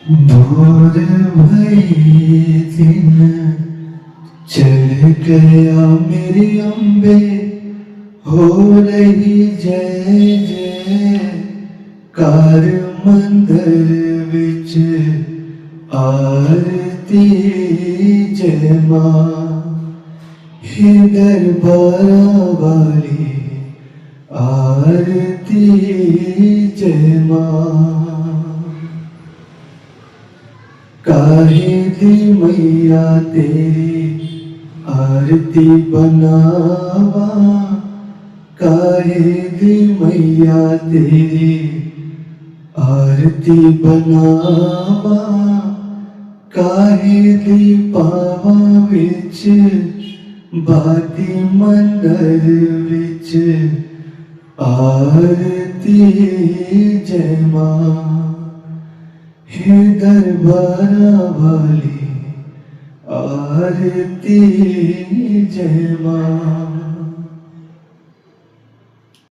भोर भई दिन चढ़ गया मेरी अम्बे, हो रही जय जय कार मंदिर विच आरती जय मां। हे दरबारा वाली आरती जय मां। काहे दी मैया तेरी आरती बनावा, काहे दी मैया तेरी आरती बनावा, काहे दी पावा विच बाती मंदिर विच आरती जय मां। हे दरबारा वाली आरती जय मां।